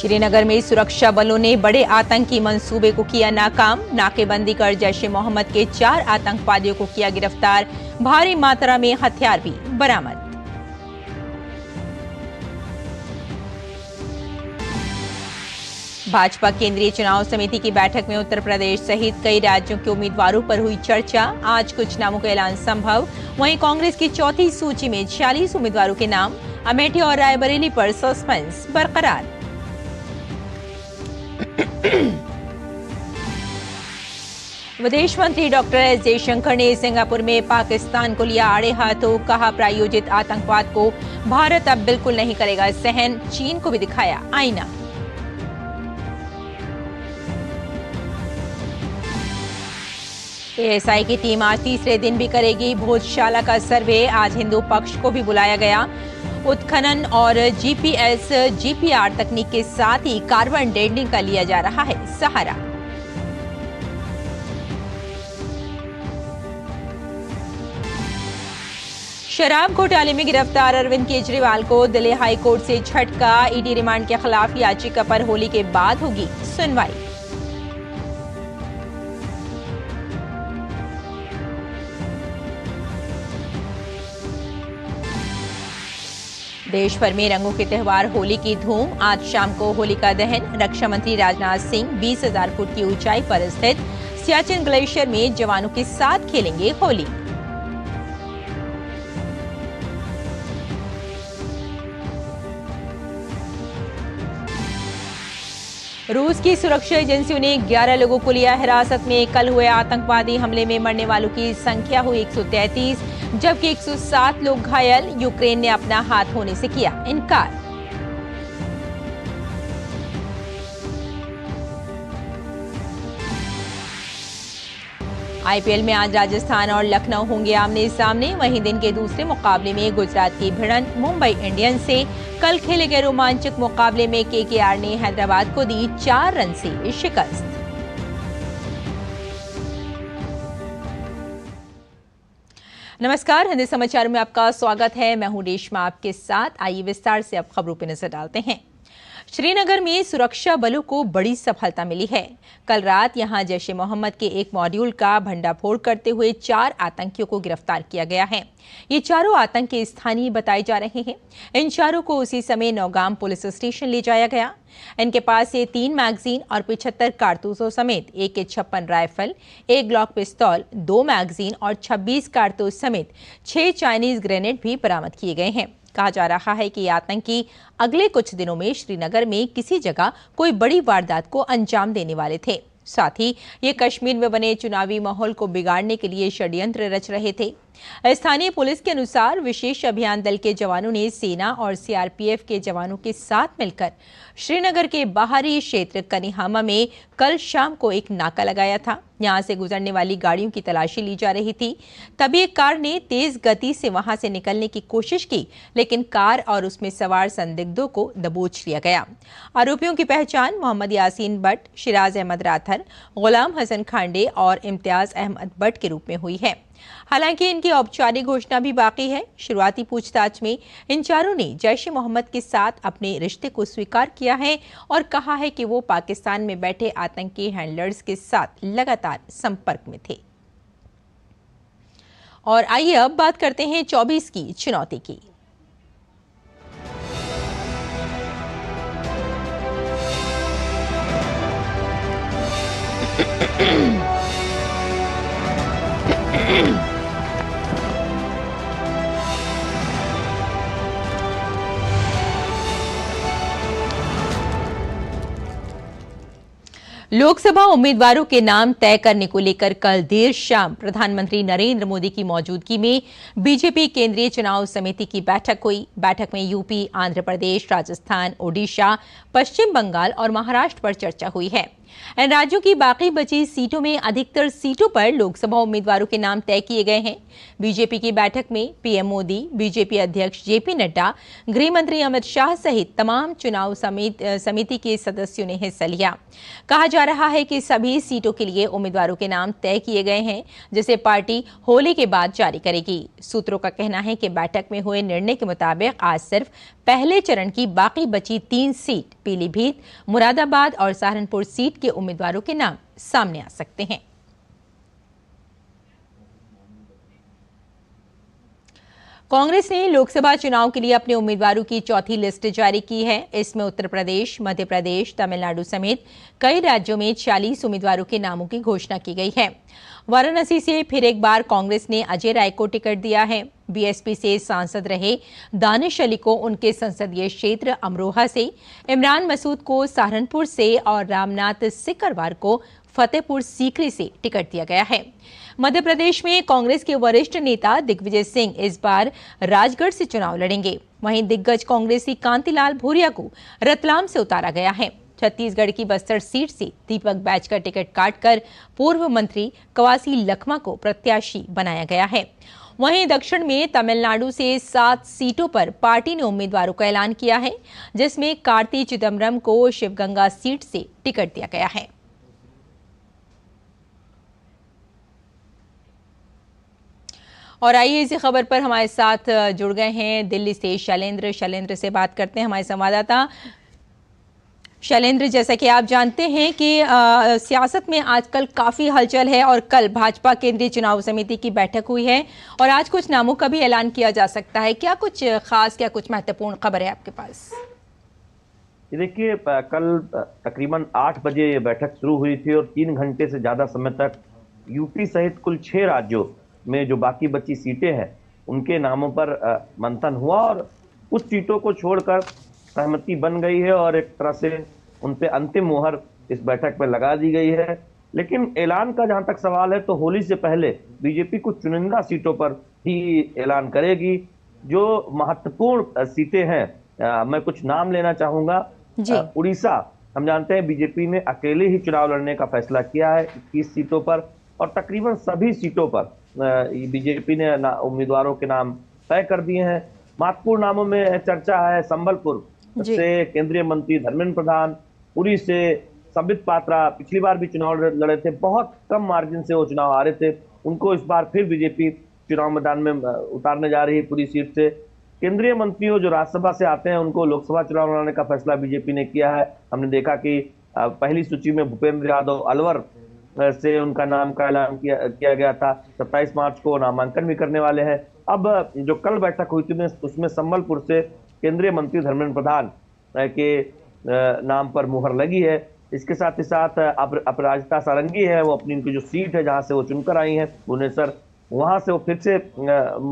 श्रीनगर में सुरक्षा बलों ने बड़े आतंकी मंसूबे को किया नाकाम। नाकेबंदी कर जैश ए मोहम्मद के 4 आतंकवादियों को किया गिरफ्तार। भारी मात्रा में हथियार भी बरामद। भाजपा केंद्रीय चुनाव समिति की बैठक में उत्तर प्रदेश सहित कई राज्यों के उम्मीदवारों पर हुई चर्चा। आज कुछ नामों का ऐलान संभव। वहीं कांग्रेस की चौथी सूची में 46 उम्मीदवारों के नाम। अमेठी और रायबरेली पर सस्पेंस बरकरार। विदेश मंत्री डॉक्टर एस जयशंकर ने सिंगापुर में पाकिस्तान को लिया आड़े हाथों। कहा, प्रायोजित आतंकवाद को भारत अब बिल्कुल नहीं करेगा सहन। चीन को भी दिखाया आईना। एएसआई की टीम आज तीसरे दिन भी करेगी भोजशाला का सर्वे। आज हिंदू पक्ष को भी बुलाया गया। उत्खनन और जीपीएस जीपीआर तकनीक के साथ ही कार्बन डेटिंग का लिया जा रहा है सहारा। शराब घोटाले में गिरफ्तार अरविंद केजरीवाल को दिल्ली हाई कोर्ट से झटका। ईडी रिमांड के खिलाफ याचिका पर होली के बाद होगी सुनवाई। देश भर में रंगों के त्योहार होली की धूम। आज शाम को होलिका दहन। रक्षा मंत्री राजनाथ सिंह 20,000 फुट की ऊंचाई पर स्थित सियाचिन ग्लेशियर में जवानों के साथ खेलेंगे होली। रूस की सुरक्षा एजेंसियों ने 11 लोगों को लिया हिरासत में। कल हुए आतंकवादी हमले में मरने वालों की संख्या हुई 133, जबकि 107 लोग घायल। यूक्रेन ने अपना हाथ होने से किया इनकार। आईपीएल में आज राजस्थान और लखनऊ होंगे आमने सामने। वहीं दिन के दूसरे मुकाबले में गुजरात की भिड़ंत मुंबई इंडियंस से। कल खेले गए रोमांचक मुकाबले में केकेआर ने हैदराबाद को दी 4 रन से शिकस्त। नमस्कार, हिंदी समाचार में आपका स्वागत है। मैं हूं रेशमा आपके साथ। आइए विस्तार से अब खबरों पर नजर डालते हैं। श्रीनगर में सुरक्षा बलों को बड़ी सफलता मिली है। कल रात यहां जैश ए मोहम्मद के एक मॉड्यूल का भंडाफोड़ करते हुए 4 आतंकियों को गिरफ्तार किया गया है। ये चारों आतंकी स्थानीय बताए जा रहे हैं। इन चारों को उसी समय नौगाम पुलिस स्टेशन ले जाया गया। इनके पास से 3 मैगजीन और 75 कारतूसों समेत AK-56 राइफल, 1 ग्लॉक पिस्तौल, 2 मैगजीन और 26 कारतूस समेत 6 चाइनीज ग्रेनेड भी बरामद किए गए हैं। कहा जा रहा है कि ये आतंकी अगले कुछ दिनों में श्रीनगर में किसी जगह कोई बड़ी वारदात को अंजाम देने वाले थे। साथ ही ये कश्मीर में बने चुनावी माहौल को बिगाड़ने के लिए षड्यंत्र रच रहे थे। स्थानीय पुलिस के अनुसार विशेष अभियान दल के जवानों ने सेना और सीआरपीएफ के जवानों के साथ मिलकर श्रीनगर के बाहरी क्षेत्र कनिहामा में कल शाम को एक नाका लगाया था। यहां से गुजरने वाली गाड़ियों की तलाशी ली जा रही थी। तभी एक कार ने तेज गति से वहां से निकलने की कोशिश की, लेकिन कार और उसमें सवार संदिग्धों को दबोच लिया गया। आरोपियों की पहचान मोहम्मद यासीन भट्ट, शिराज अहमद राथर, गुलाम हसन खांडे और इम्तियाज अहमद भट्ट के रूप में हुई है। हालांकि इनकी औपचारिक घोषणा भी बाकी है। शुरुआती पूछताछ में इन चारों ने जैश ए मोहम्मद के साथ अपने रिश्ते को स्वीकार किया है और कहा है कि वो पाकिस्तान में बैठे आतंकी हैंडलर्स के साथ लगातार संपर्क में थे। और आइए अब बात करते हैं 24 की चुनौती की। लोकसभा उम्मीदवारों के नाम तय करने को लेकर कल देर शाम प्रधानमंत्री नरेंद्र मोदी की मौजूदगी में बीजेपी केंद्रीय चुनाव समिति की बैठक हुई। बैठक में यूपी, आंध्र प्रदेश, राजस्थान, ओडिशा, पश्चिम बंगाल और महाराष्ट्र पर चर्चा हुई है। इन राज्यों की बाकी बची सीटों में अधिकतर सीटों पर लोकसभा उम्मीदवारों के नाम तय किए गए हैं। बीजेपी की बैठक में पीएम मोदी, बीजेपी अध्यक्ष जेपी नड्डा, गृह मंत्री अमित शाह सहित तमाम चुनाव समिति के सदस्यों ने हिस्सा लिया। कहा जा रहा है कि सभी सीटों के लिए उम्मीदवारों के नाम तय किए गए हैं, जिसे पार्टी होली के बाद जारी करेगी। सूत्रों का कहना है कि बैठक में हुए निर्णय के मुताबिक आज सिर्फ पहले चरण की बाकी बची 3 सीट पीलीभीत, मुरादाबाद और सहारनपुर सीट के उम्मीदवारों के नाम सामने आ सकते हैं। कांग्रेस ने लोकसभा चुनाव के लिए अपने उम्मीदवारों की चौथी लिस्ट जारी की है। इसमें उत्तर प्रदेश, मध्य प्रदेश, तमिलनाडु समेत कई राज्यों में 40 उम्मीदवारों के नामों की घोषणा की गई है। वाराणसी से फिर एक बार कांग्रेस ने अजय राय को टिकट दिया है। बीएसपी से सांसद रहे दानिश अली को उनके संसदीय क्षेत्र अमरोहा से, इमरान मसूद को सहारनपुर से और रामनाथ सिकरवार को फतेहपुर सीकरी से टिकट दिया गया है। मध्य प्रदेश में कांग्रेस के वरिष्ठ नेता दिग्विजय सिंह इस बार राजगढ़ से चुनाव लड़ेंगे। वहीं दिग्गज कांग्रेसी कांतिलाल भूरिया को रतलाम से उतारा गया है। छत्तीसगढ़ की बस्तर सीट से दीपक बैज का टिकट काटकर पूर्व मंत्री कवासी लखमा को प्रत्याशी बनाया गया है। वहीं दक्षिण में तमिलनाडु से 7 सीटों पर पार्टी ने उम्मीदवारों का ऐलान किया है, जिसमें कार्ति चिदम्बरम को शिवगंगा सीट से टिकट दिया गया है। और आइए इसी खबर पर हमारे साथ जुड़ गए हैं दिल्ली से शैलेंद्र से बात करते हैं, हमारे संवाददाता। शैलेंद्र, जैसा कि आप जानते हैं कि सियासत में आजकल काफ़ी हलचल है और कल भाजपा केंद्रीय चुनाव समिति की बैठक हुई है और आज कुछ नामों का भी ऐलान किया जा सकता है। क्या कुछ खास, क्या कुछ महत्वपूर्ण खबर है आपके पास? देखिए, कल तकरीबन 8 बजे ये बैठक शुरू हुई थी और 3 घंटे से ज़्यादा समय तक यूपी सहित कुल 6 राज्यों में जो बाकी बची सीटें हैं उनके नामों पर मंथन हुआ और कुछ सीटों को छोड़कर सहमति बन गई है और एक तरह से उन पे अंतिम मुहर इस बैठक पर लगा दी गई है। लेकिन ऐलान का जहां तक सवाल है तो होली से पहले बीजेपी कुछ चुनिंदा सीटों पर ही ऐलान करेगी। जो महत्वपूर्ण सीटें हैं, मैं कुछ नाम लेना चाहूंगा। उड़ीसा, हम जानते हैं बीजेपी ने अकेले ही चुनाव लड़ने का फैसला किया है 21 सीटों पर और तकरीबन सभी सीटों पर बीजेपी ने उम्मीदवारों के नाम तय कर दिए हैं। महत्वपूर्ण नामों में चर्चा है संबलपुर से केंद्रीय मंत्री धर्मेंद्र प्रधान, पुरी से संबित पात्रा, पिछली बार भी चुनाव लड़े थे, बहुत कम मार्जिन से वो चुनाव हारे थे, उनको इस बार फिर बीजेपी चुनाव मैदान में उतारने जा रही है पुरी सीट से। केंद्रीय मंत्रियों जो राज्यसभा से आते हैं उनको लोकसभा चुनाव लड़ने का फैसला बीजेपी ने किया है। हमने देखा कि पहली सूची में भूपेंद्र यादव अलवर से उनका नाम का ऐलान किया गया था। 27 मार्च को नामांकन भी करने वाले हैं। अब जो कल बैठक हुई थी उसमें संबलपुर से केंद्रीय मंत्री धर्मेंद्र प्रधान के नाम पर मुहर लगी है। इसके साथ ही साथ अपराजिता सारंगी है, वो अपनी उनकी जो सीट है जहां से वो चुनकर आई हैं भुवनेश्वर, वहां से वो फिर से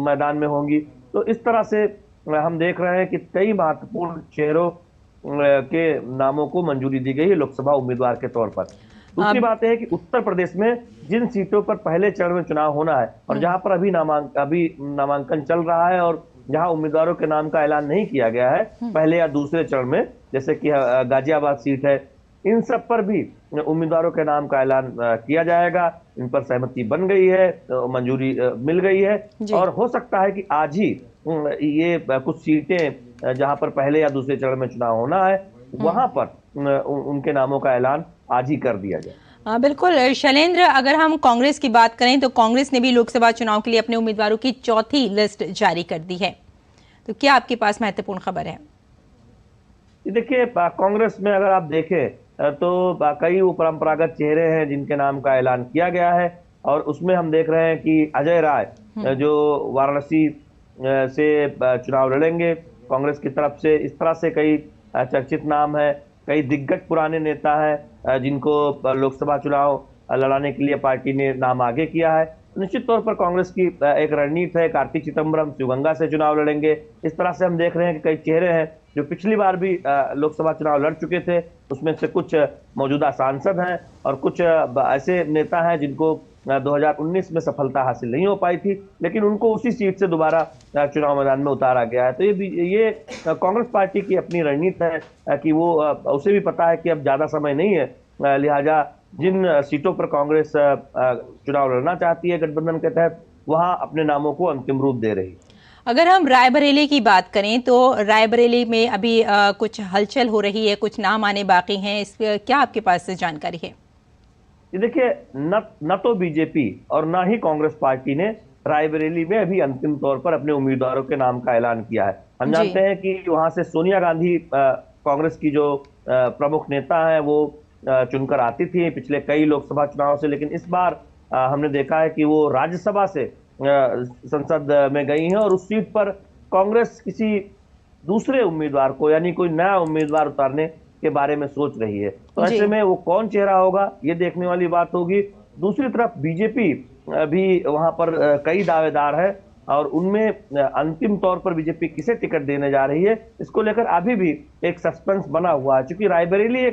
मैदान में होंगी। तो इस तरह से हम देख रहे हैं कि कई महत्वपूर्ण चेहरों के नामों को मंजूरी दी गई है लोकसभा उम्मीदवार के तौर पर। दूसरी बात है कि उत्तर प्रदेश में जिन सीटों पर पहले चरण में चुनाव होना है और जहां पर अभी नामांकन चल रहा है और जहां उम्मीदवारों के नाम का ऐलान नहीं किया गया है पहले या दूसरे चरण में, जैसे कि गाजियाबाद सीट है, इन सब पर भी उम्मीदवारों के नाम का ऐलान किया जाएगा। इन पर सहमति बन गई है, मंजूरी मिल गई है और हो सकता है कि आज ही ये कुछ सीटें जहां पर पहले या दूसरे चरण में चुनाव होना है वहां पर उनके नामों का ऐलान आज ही कर दिया जाए। बिल्कुल शैलेंद्र, अगर हम कांग्रेस की बात करें तो कांग्रेस ने भी लोकसभा चुनाव के लिए अपने उम्मीदवारों की चौथी लिस्ट जारी कर दी है, तो क्या आपके पास महत्वपूर्ण खबर है? देखिए, कांग्रेस में अगर आप देखें तो कई परंपरागत चेहरे हैं जिनके नाम का ऐलान किया गया है और उसमें हम देख रहे हैं कि अजय राय जो वाराणसी से चुनाव लड़ेंगे कांग्रेस की तरफ से। इस तरह से कई चर्चित नाम है, कई दिग्गज पुराने नेता हैं जिनको लोकसभा चुनाव लड़ाने के लिए पार्टी ने नाम आगे किया है। निश्चित तौर पर कांग्रेस की एक रणनीति है, कार्ति चिदम्बरम शिवगंगा से चुनाव लड़ेंगे। इस तरह से हम देख रहे हैं कि कई चेहरे हैं जो पिछली बार भी लोकसभा चुनाव लड़ चुके थे, उसमें से कुछ मौजूदा सांसद हैं और कुछ ऐसे नेता हैं जिनको 2019 में सफलता हासिल नहीं हो पाई थी, लेकिन उनको उसी सीट से दोबारा चुनाव मैदान में उतारा गया है। तो ये कांग्रेस पार्टी की अपनी रणनीति है कि वो उसे भी पता है कि अब ज्यादा समय नहीं है, लिहाजा जिन सीटों पर कांग्रेस चुनाव लड़ना चाहती है गठबंधन के तहत वहां अपने नामों को अंतिम रूप दे रही। अगर हम रायबरेली की बात करें तो रायबरेली में अभी कुछ हलचल हो रही है, कुछ नाम आने बाकी हैं, इस पर क्या आपके पास जानकारी है? देखिए, न तो बीजेपी और न ही कांग्रेस पार्टी ने रायबरेली में अभी अंतिम तौर पर अपने उम्मीदवारों के नाम का ऐलान किया है। हम जानते हैं कि वहां से सोनिया गांधी कांग्रेस की जो प्रमुख नेता है वो चुनकर आती थी पिछले कई लोकसभा चुनाव से, लेकिन इस बार हमने देखा है कि वो राज्यसभा से संसद में गई हैं और उस सीट पर कांग्रेस किसी दूसरे उम्मीदवार को यानी कोई नया उम्मीदवार उतारने के बारे में सोच रही है। तो ऐसे में वो कौन चेहरा होगा ये देखने वाली बात होगी। दूसरी तरफ बीजेपी भी वहां पर कई दावेदार है और उनमें अंतिम तौर पर बीजेपी किसे टिकट देने जा रही है इसको लेकर अभी भी एक सस्पेंस बना हुआ है, क्योंकि रायबरेली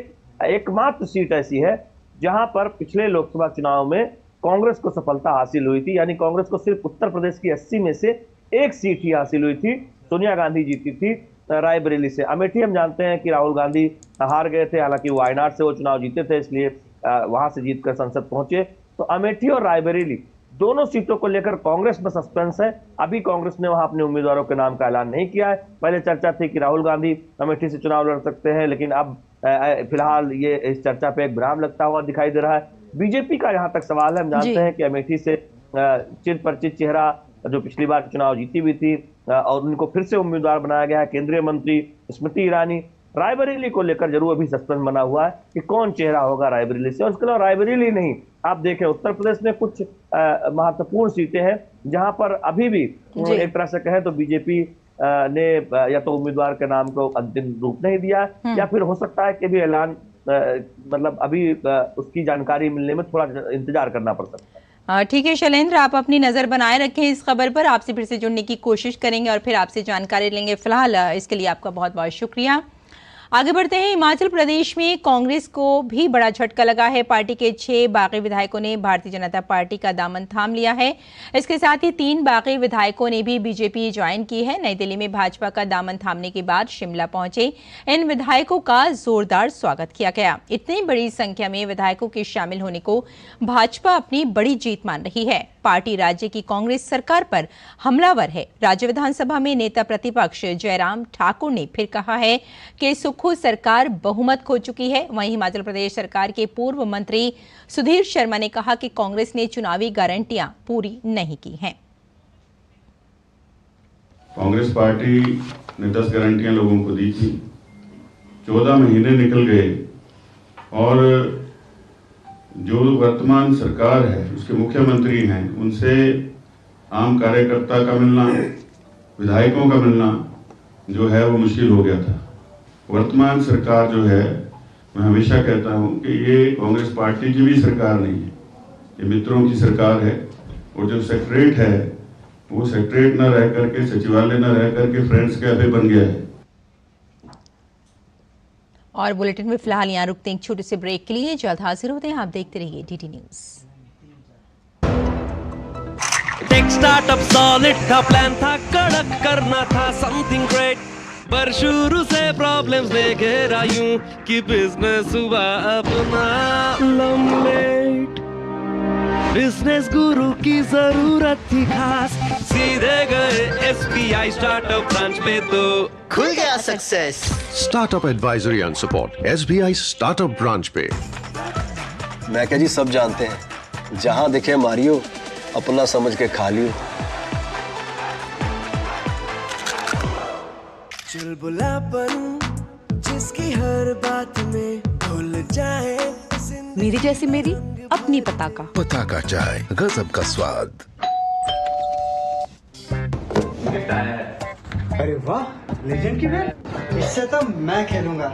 एकमात्र सीट ऐसी है जहां पर पिछले लोकसभा चुनाव में कांग्रेस को सफलता हासिल हुई थी, यानी कांग्रेस को सिर्फ उत्तर प्रदेश की 80 में से एक सीट ही हासिल हुई थी। सोनिया गांधी जीती थी रायबरेली से। अमेठी हम जानते हैं कि राहुल गांधी हार गए थे, हालांकि वायनाड से वो चुनाव जीते थे इसलिए वहां से जीतकर संसद पहुंचे। तो अमेठी और रायबरेली दोनों सीटों को लेकर कांग्रेस में सस्पेंस है। अभी कांग्रेस ने वहां अपने उम्मीदवारों के नाम का ऐलान नहीं किया है। पहले चर्चा थी कि राहुल गांधी अमेठी से चुनाव लड़ सकते हैं, लेकिन अब फिलहाल ये इस चर्चा पे एक विराम लगता हुआ दिखाई दे रहा है। बीजेपी का जहां तक सवाल है, हम जानते हैं कि अमेठी से चिर परिचित चेहरा जो पिछली बार चुनाव जीती हुई थी और उनको फिर से उम्मीदवार बनाया गया है केंद्रीय मंत्री स्मृति ईरानी। रायबरेली को लेकर जरूर अभी सस्पेंस बना हुआ है कि कौन चेहरा होगा रायबरेली से। और उसके अलावा रायबरेली नहीं, आप देखें उत्तर प्रदेश में कुछ महत्वपूर्ण सीटें हैं जहां पर अभी भी एक तरह से कहें तो बीजेपी ने या तो उम्मीदवार के नाम को अंतिम रूप नहीं दिया या फिर हो सकता है कि भी ऐलान मतलब अभी उसकी जानकारी मिलने में थोड़ा इंतजार करना पड़ सकता है। ठीक है शैलेंद्र, आप अपनी नजर बनाए रखें इस खबर पर, आपसे फिर से जुड़ने की कोशिश करेंगे और फिर आपसे जानकारी लेंगे। फिलहाल इसके लिए आपका बहुत बहुत शुक्रिया। आगे बढ़ते हैं। हिमाचल प्रदेश में कांग्रेस को भी बड़ा झटका लगा है। पार्टी के 6 बागी विधायकों ने भारतीय जनता पार्टी का दामन थाम लिया है। इसके साथ ही 3 बागी विधायकों ने भी बीजेपी ज्वाइन की है। नई दिल्ली में भाजपा का दामन थामने के बाद शिमला पहुंचे इन विधायकों का जोरदार स्वागत किया गया। इतनी बड़ी संख्या में विधायकों के शामिल होने को भाजपा अपनी बड़ी जीत मान रही है। पार्टी राज्य की कांग्रेस सरकार पर हमलावर है। राज्य विधानसभा में नेता प्रतिपक्ष जयराम ठाकुर ने फिर कहा है कि सुक्खू सरकार बहुमत खो चुकी है। वहीं हिमाचल प्रदेश सरकार के पूर्व मंत्री सुधीर शर्मा ने कहा कि कांग्रेस ने चुनावी गारंटियां पूरी नहीं की हैं। कांग्रेस पार्टी ने 10 गारंटियां लोगों को दी थी। 14 महीने निकल गए और जो वर्तमान सरकार है उसके मुख्यमंत्री हैं उनसे आम कार्यकर्ता का मिलना, विधायकों का मिलना जो है वो मुश्किल हो गया था। वर्तमान सरकार जो है, मैं हमेशा कहता हूं कि ये कांग्रेस पार्टी की भी सरकार नहीं है, ये मित्रों की सरकार है। और जो सेक्रेटरीट है वो सेक्रेटरीट न रह करके, सचिवालय न रह करके फ्रेंड्स कैफे बन गया है। और बुलेटिन में फिलहाल यहाँ रुकते हैं एक छोटे से ब्रेक के लिए। जल्द हाजिर होते हैं, आप देखते रहिए DD news. Tech startup solid था, प्लान था कड़क, करना था समथिंग ग्रेट, पर शुरू से प्रॉब्लम्स ने घेरा यूं कि बिजनेस हुआ अपना लम्बेट। बिजनेस गुरु की जरूरत थी खास, सीधे गए SBI स्टार्टअप ब्रांच पे तो खुल गया success. Startup advisory and support SBI startup branch पे। मैं क्या जी, सब जानते हैं जहां दिखे मारियो, अपना समझ के खा लियो। चुलबुलापन जिसकी हर बात में भूल जाए, मेरी जैसी मेरी अपनी पताका चाय, गजब का स्वाद। अरे वाह, लेजेंड की बैट, इससे तो मैं खेलूंगा।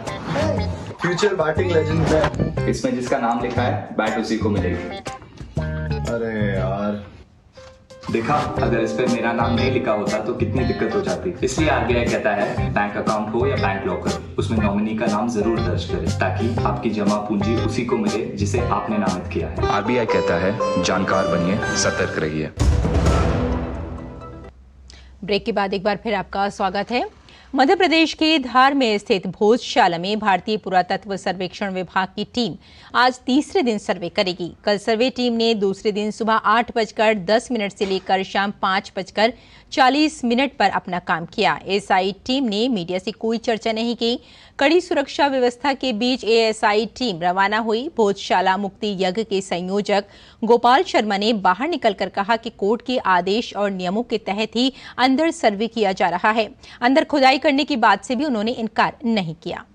Future batting legend bat. इसमें जिसका नाम लिखा है बैट उसी को मिलेगी। अरे यार, देखा, अगर इस पे मेरा नाम नहीं लिखा होता तो कितनी दिक्कत हो जाती। इसलिए RBI कहता है बैंक अकाउंट हो या बैंक लॉकर, उसमें नॉमिनी का नाम जरूर दर्ज करें ताकि आपकी जमा पूंजी उसी को मिले जिसे आपने नामित किया है। RBI कहता है जानकार बनिए, सतर्क रहिए। ब्रेक के बाद एक बार फिर आपका स्वागत है। मध्य प्रदेश के धार में स्थित भोजशाला में भारतीय पुरातत्व सर्वेक्षण विभाग की टीम आज तीसरे दिन सर्वे करेगी। कल सर्वे टीम ने दूसरे दिन सुबह 8:10 से लेकर शाम 5:40 पर अपना काम किया। एएसआई टीम ने मीडिया से कोई चर्चा नहीं की। कड़ी सुरक्षा व्यवस्था के बीच एएसआई टीम रवाना हुई। भोजशाला मुक्ति यज्ञ के संयोजक गोपाल शर्मा ने बाहर निकलकर कहा कि कोर्ट के आदेश और नियमों के तहत ही अंदर सर्वे किया जा रहा है। अंदर खुदाई करने की बात से भी उन्होंने इनकार नहीं किया।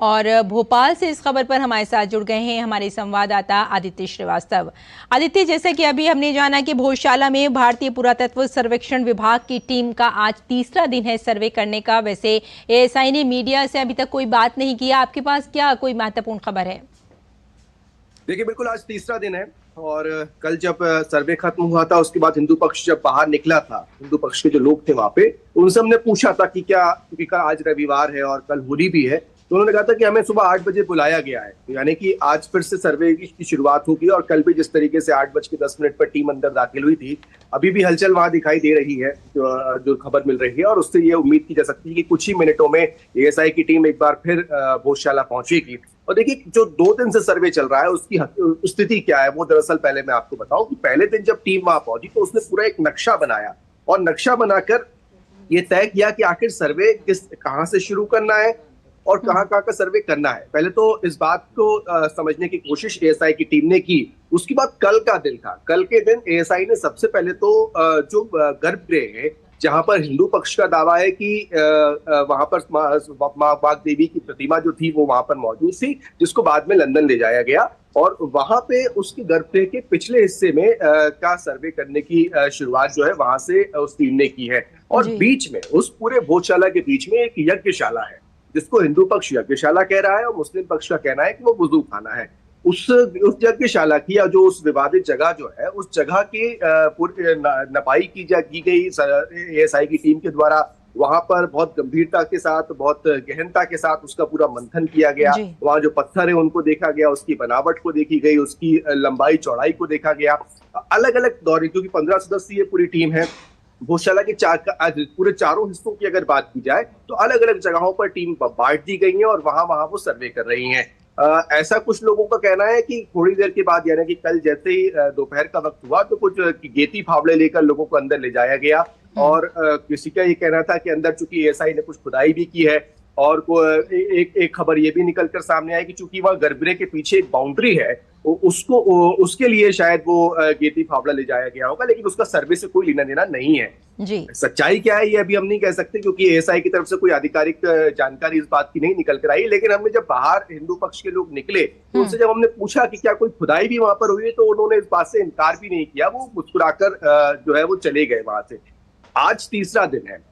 और भोपाल से इस खबर पर हमारे साथ जुड़ गए हैं हमारे संवाददाता आदित्य श्रीवास्तव। आदित्य, जैसा कि अभी हमने जाना कि भोजशाला में भारतीय पुरातत्व सर्वेक्षण विभाग की टीम का आज तीसरा दिन है सर्वे करने का। वैसे एएसआई ने मीडिया से अभी तक कोई बात नहीं किया। आपके पास क्या कोई महत्वपूर्ण खबर है? देखिए, बिल्कुल आज तीसरा दिन है और कल जब सर्वे खत्म हुआ था उसके बाद हिंदू पक्ष जब बाहर निकला था, हिंदू पक्ष के जो लोग थे वहां पे, उनसे हमने पूछा था कि क्या, क्योंकि कल आज रविवार है और कल होली भी है, तो उन्होंने कहा था कि हमें सुबह 8 बजे बुलाया गया है, यानी कि आज फिर से सर्वे की शुरुआत होगी। और कल भी जिस तरीके से 8:10 पर टीम अंदर दाखिल हुई थी, अभी भी हलचल वहां दिखाई दे रही है, जो खबर मिल रही है, और उससे ये उम्मीद की जा सकती है कि कुछ ही मिनटों में एएसआई की टीम एक बार फिर भोजशाला पहुंचेगी। और देखिए, जो 2 दिन से सर्वे चल रहा है उसकी स्थिति क्या है, वो दरअसल पहले मैं आपको बताऊं कि पहले दिन जब टीम वहां पहुंची तो उसने पूरा एक नक्शा बनाया और नक्शा बनाकर ये तय किया कि आखिर सर्वे कहां से शुरू करना है और कहां का सर्वे करना है। पहले तो इस बात को समझने की कोशिश एएसआई की टीम ने की। उसके बाद कल का दिन था। कल के दिन एएसआई ने सबसे पहले तो जो गर्भगृह है जहां पर हिंदू पक्ष का दावा है कि वहां पर मां बाग देवी की प्रतिमा जो थी वो वहां पर मौजूद थी, जिसको बाद में लंदन ले जाया गया, और वहां पे उसके गर्भगृह के पिछले हिस्से में का सर्वे करने की शुरुआत जो है वहां से उस टीम ने की है। और बीच में, उस पूरे भोजशाला के बीच में एक यज्ञशाला है जिसको हिंदू पक्ष यज्ञशाला कह रहा है और मुस्लिम पक्ष का कहना है कि वो वुजू खाना है। उस यज्ञशाला की, या जो उस विवादित जगह जो है, उस जगह की नपाई की गई एएसआई की टीम के द्वारा। वहां पर बहुत गंभीरता के साथ, बहुत गहनता के साथ उसका पूरा मंथन किया गया। वहां जो पत्थर है उनको देखा गया, उसकी बनावट को देखी गई, उसकी लंबाई चौड़ाई को देखा गया। अलग अलग दौरे, क्योंकि 15 सदस्यीय पूरी टीम है भोजशाला के पूरे चारों हिस्सों की अगर बात की जाए तो अलग अलग जगहों पर टीम बांट दी गई है और वहां वो सर्वे कर रही हैं। ऐसा कुछ लोगों का कहना है कि थोड़ी देर के बाद, यानी कि कल जैसे ही दोपहर का वक्त हुआ, तो कुछ गेती फावड़े लेकर लोगों को अंदर ले जाया गया। और किसी का ये कहना था कि अंदर चूंकि एएसआई ने कुछ खुदाई भी की है, और एक खबर ये भी निकल कर सामने आई कि चूंकि वह गर्भगृह के पीछे एक बाउंड्री है, उसके लिए शायद वो गेती फावड़ा ले जाया गया होगा, लेकिन उसका सर्वे से कोई लेना देना नहीं है। जी। सच्चाई क्या है ये अभी हम नहीं कह सकते, क्योंकि एएसआई की तरफ से कोई आधिकारिक जानकारी इस बात की नहीं निकल कर आई। लेकिन हमने जब बाहर हिंदू पक्ष के लोग निकले तो उनसे जब हमने पूछा कि क्या कोई खुदाई भी वहां पर हुई है, तो उन्होंने इस बात से इनकार भी नहीं किया। वो मुस्कुराकर जो है वो चले गए वहां से। आज तीसरा दिन है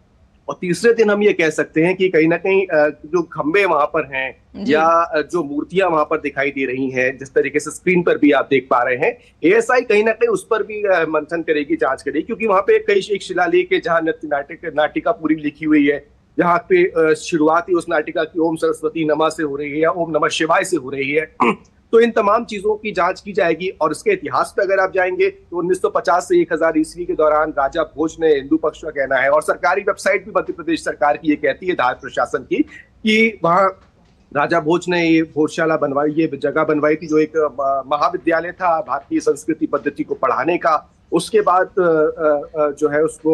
और तीसरे दिन हम ये कह सकते हैं कि कहीं ना कहीं जो खंबे वहां पर हैं या जो मूर्तियां वहां पर दिखाई दे रही हैं, जिस तरीके से स्क्रीन पर भी आप देख पा रहे हैं, एएसआई कहीं ना कहीं उस पर भी मंथन करेगी, जांच करेगी, क्योंकि वहां पे एक शिलालेख है जहां नाटिका पूरी लिखी हुई है, जहां पे शुरुआत ही उस नाटिका की ओम सरस्वती नमः से हो रही है या ओम नमः शिवाय से हो रही है। तो इन तमाम चीजों की जांच की जाएगी। और इसके इतिहास पे अगर आप जाएंगे तो 1950 से 1000 ईस्वी के दौरान राजा भोज ने, हिंदू पक्ष का कहना है, और सरकारी वेबसाइट भी मध्य प्रदेश सरकार की ये कहती है, धार प्रशासन की, कि वहां राजा भोज ने ये भोजशाला बनवाई, ये जगह बनवाई थी, जो एक महाविद्यालय था भारतीय संस्कृति पद्धति को पढ़ाने का। उसके बाद जो है उसको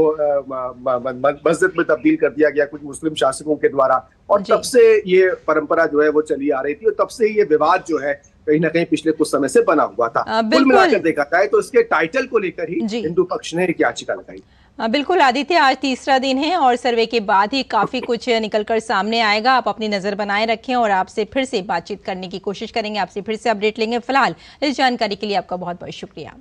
मस्जिद में तब्दील कर दिया गया कुछ मुस्लिम शासकों के द्वारा, और तब से ये परंपरा जो है वो चली आ रही थी, और तब से ये विवाद जो है कहीं ना कहीं पिछले कुछ समय से बना हुआ था। कुल मिलाकर देखा जाए तो इसके टाइटल को लेकर ही हिंदू पक्ष ने एक याचिका लगाई। बिल्कुल आदित्य, आज तीसरा दिन है और सर्वे के बाद ही काफी कुछ निकलकर सामने आएगा। आप अपनी नजर बनाए रखें और आपसे फिर से बातचीत करने की कोशिश करेंगे, आपसे फिर से अपडेट लेंगे। फिलहाल इस जानकारी के लिए आपका बहुत बहुत शुक्रिया।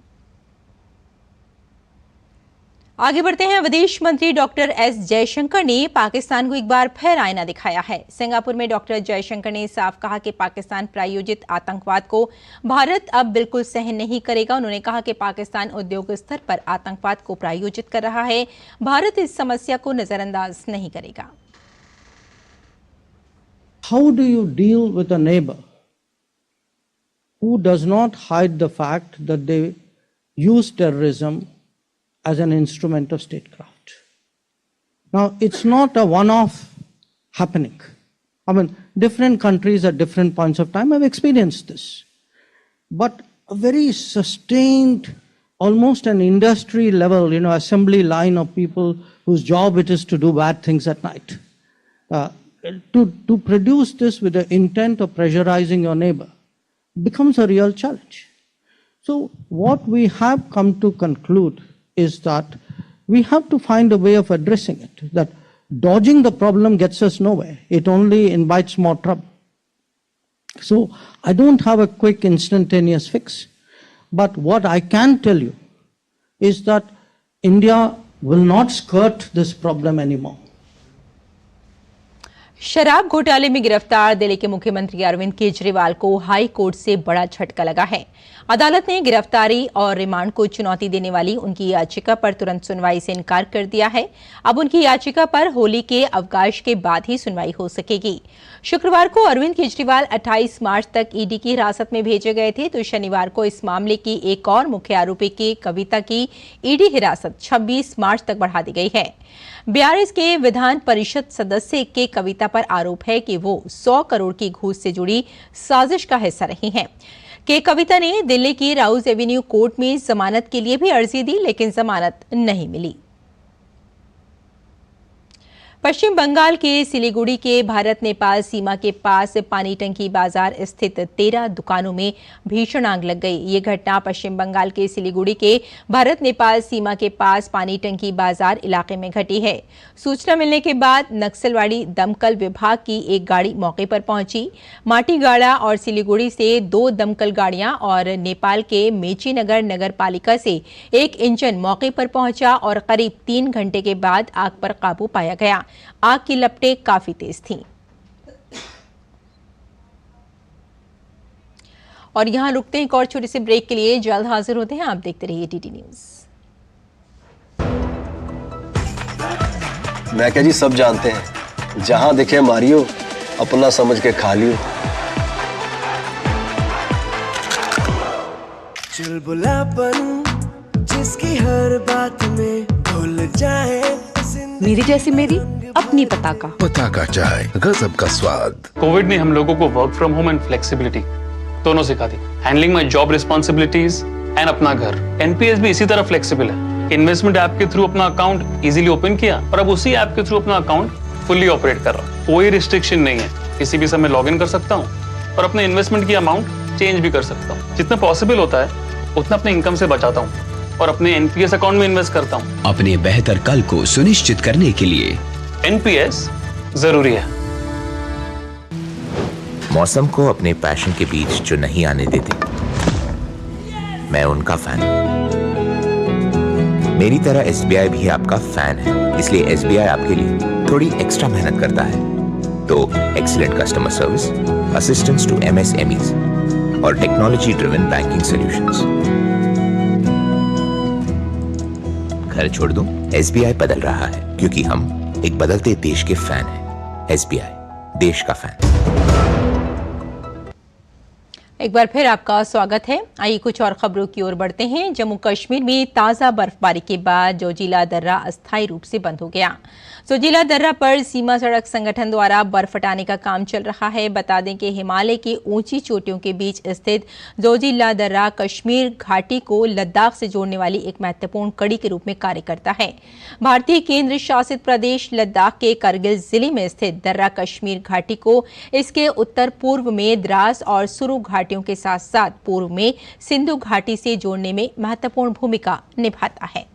आगे बढ़ते हैं। विदेश मंत्री डॉक्टर एस जयशंकर ने पाकिस्तान को एक बार फिर आईना दिखाया है। सिंगापुर में डॉक्टर जयशंकर ने साफ कहा कि पाकिस्तान प्रायोजित आतंकवाद को भारत अब बिल्कुल सहन नहीं करेगा। उन्होंने कहा कि पाकिस्तान उद्योग स्तर पर आतंकवाद को प्रायोजित कर रहा है, भारत इस समस्या को नजरअंदाज नहीं करेगा। How do you deal with a neighbor who does not hide the fact that they use terrorism as an instrument of statecraft. Now, it's not a one-off happening. I mean, different countries at different points of time have experienced this. But a very sustained, almost an industry level, assembly line of people whose job it is to do bad things at night. To produce this with the intent of pressurizing your neighbor becomes a real challenge. So what we have come to conclude is that we have to find a way of addressing it, that dodging the problem gets us nowhere. It only invites more trouble. So I don't have a quick instantaneous fix, but what I can tell you is that India will not skirt this problem anymore. शराब घोटाले में गिरफ्तार दिल्ली के मुख्यमंत्री अरविंद केजरीवाल को high court से बड़ा झटका लगा है। अदालत ने गिरफ्तारी और रिमांड को चुनौती देने वाली उनकी याचिका पर तुरंत सुनवाई से इनकार कर दिया है। अब उनकी याचिका पर होली के अवकाश के बाद ही सुनवाई हो सकेगी। शुक्रवार को अरविंद केजरीवाल 28 मार्च तक ईडी की हिरासत में भेजे गए थे, तो शनिवार को इस मामले की एक और मुख्य आरोपी की कविता की ईडी हिरासत 26 मार्च तक बढ़ा दी गई है। बीआरएस के विधान परिषद सदस्य के कविता पर आरोप है कि वो 100 करोड़ की घूस से जुड़ी साजिश का हिस्सा रही हैं। के कविता ने दिल्ली की राउज एवेन्यू कोर्ट में जमानत के लिए भी अर्जी दी, लेकिन जमानत नहीं मिली। पश्चिम बंगाल के सिलीगुड़ी के भारत नेपाल सीमा के पास पानी टंकी बाजार स्थित 13 दुकानों में भीषण आग लग गई। ये घटना पश्चिम बंगाल के सिलीगुड़ी के भारत नेपाल सीमा के पास पानी टंकी बाजार इलाके में घटी है। सूचना मिलने के बाद नक्सलवाड़ी दमकल विभाग की एक गाड़ी मौके पर पहुंची। माटीगाड़ा और सिलीगुड़ी से 2 दमकल गाड़ियां और नेपाल के मेचीनगर नगर पालिका से एक इंजन मौके पर पहुंचा और करीब 3 घंटे के बाद आग पर काबू पाया गया। आग की लपटें काफी तेज थीं। और यहां रुकते हैं एक और छोटे से ब्रेक के लिए, जल्द हाजिर होते हैं। आप देखते रहिए डीडी न्यूज। मैं क्या जी, सब जानते हैं, जहां दिखे मारियो, अपना समझ के खा लियो। चुलबुलापन जिसकी हर बात में भूल जाए, मेरी जैसी मेरी अपनी पताका चाय, गजब का स्वाद। कोविड ने हम लोगों को work from home and flexibility दोनों सिखा दी। Handling my job responsibilities and अपना घर। एनपीएस भी इसी तरह फ्लेक्सिबल है। इन्वेस्टमेंट ऐप के थ्रू अपना अकाउंट इजीली ओपन किया और अब उसी ऐप के थ्रू अपना अकाउंट फुल्ली ऑपरेट कर रहा। कोई रिस्ट्रिक्शन नहीं है, किसी भी समय लॉग इन कर सकता हूँ और अपने इन्वेस्टमेंट की अमाउंट चेंज भी कर सकता हूँ। जितना पॉसिबल होता है उतना अपने इनकम से बचाता हूँ और अपने एनपीएस अकाउंट में इन्वेस्ट करता हूँ। अपने बेहतर कल को सुनिश्चित करने के लिए एनपीएस जरूरी है। मौसम को अपने पैशन के बीच जो नहीं आने देते, मैं उनका फैन हूं। मेरी तरह एसबीआई भी आपका फैन है, इसलिए एसबीआई आपके लिए थोड़ी एक्स्ट्रा मेहनत करता है। तो excellent customer service, assistance to MSMEs और टेक्नोलॉजी ड्रिवन बैंकिंग सॉल्यूशंस। घर छोड़ दूं, एसबीआई बदल रहा है क्योंकि हम एक बदलते देश के फैन हैं। एसबीआई, देश का फैन। एक बार फिर आपका स्वागत है। आइए कुछ और खबरों की ओर बढ़ते हैं। जम्मू कश्मीर में ताज़ा बर्फबारी के बाद जोजिला दर्रा अस्थायी रूप से बंद हो गया। जोजिला दर्रा पर सीमा सड़क संगठन द्वारा बर्फ हटाने का काम चल रहा है। बता दें कि हिमालय की ऊंची चोटियों के बीच स्थित जोजिला दर्रा कश्मीर घाटी को लद्दाख से जोड़ने वाली एक महत्वपूर्ण कड़ी के रूप में कार्य करता है। भारतीय केंद्र शासित प्रदेश लद्दाख के करगिल जिले में स्थित दर्रा कश्मीर घाटी को इसके उत्तर पूर्व में द्रास और सुरु घाटियों के साथ साथ पूर्व में सिंधु घाटी से जोड़ने में महत्वपूर्ण भूमिका निभाता है।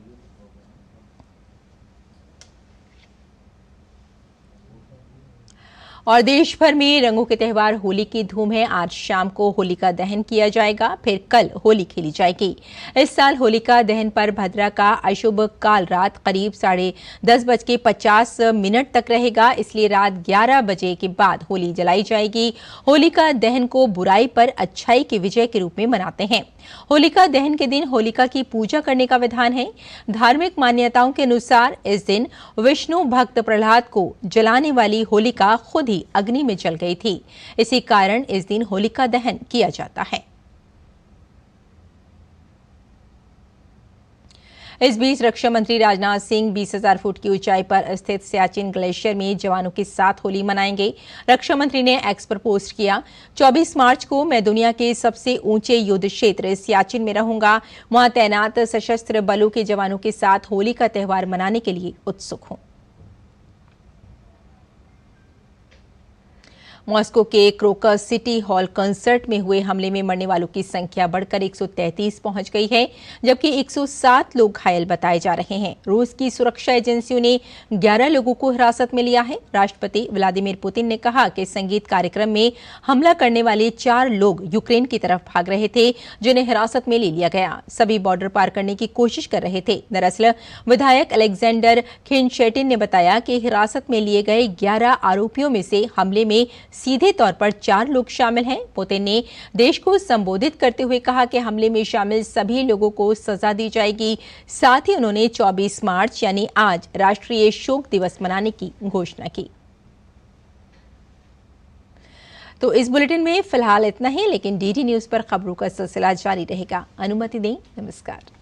और देश भर में रंगों के त्योहार होली की धूम है। आज शाम को होलिका दहन किया जाएगा, फिर कल होली खेली जाएगी। इस साल होलिका दहन पर भद्रा का अशुभ काल रात करीब 10:50 तक रहेगा, इसलिए रात 11 बजे के बाद होली जलाई जाएगी। होलिका दहन को बुराई पर अच्छाई की विजय के रूप में मनाते हैं। होलिका दहन के दिन होलिका की पूजा करने का विधान है। धार्मिक मान्यताओं के अनुसार इस दिन विष्णु भक्त प्रहलाद को जलाने वाली होलिका खुद ही अग्नि में जल गई थी। इसी कारण इस दिन होलिका दहन किया जाता है। इस बीच रक्षा मंत्री राजनाथ सिंह 20,000 फुट की ऊंचाई पर स्थित सियाचिन ग्लेशियर में जवानों के साथ होली मनाएंगे। रक्षा मंत्री ने एक्स पर पोस्ट किया, 24 मार्च को मैं दुनिया के सबसे ऊंचे युद्ध क्षेत्र सियाचिन में रहूंगा। वहां तैनात सशस्त्र बलों के जवानों के साथ होली का त्यौहार मनाने के लिए उत्सुक हूं। मॉस्को के क्रोकस सिटी हॉल कंसर्ट में हुए हमले में मरने वालों की संख्या बढ़कर 133 पहुंच गई है, जबकि 107 लोग घायल बताए जा रहे हैं। रूस की सुरक्षा एजेंसियों ने 11 लोगों को हिरासत में लिया है। राष्ट्रपति व्लादिमीर पुतिन ने कहा कि संगीत कार्यक्रम में हमला करने वाले 4 लोग यूक्रेन की तरफ भाग रहे थे, जिन्हें हिरासत में ले लिया गया। सभी बॉर्डर पार करने की कोशिश कर रहे थे। दरअसल विधायक अलेक्जेंडर खिनशेटिन ने बताया कि हिरासत में लिए गए 11 आरोपियों में से हमले में सीधे तौर पर 4 लोग शामिल हैं। पुतिन ने देश को संबोधित करते हुए कहा कि हमले में शामिल सभी लोगों को सजा दी जाएगी। साथ ही उन्होंने 24 मार्च यानी आज राष्ट्रीय शोक दिवस मनाने की घोषणा की। तो इस बुलेटिन में फिलहाल इतना ही, लेकिन डीडी न्यूज पर खबरों का सिलसिला जारी रहेगा। अनुमति दें। नमस्कार।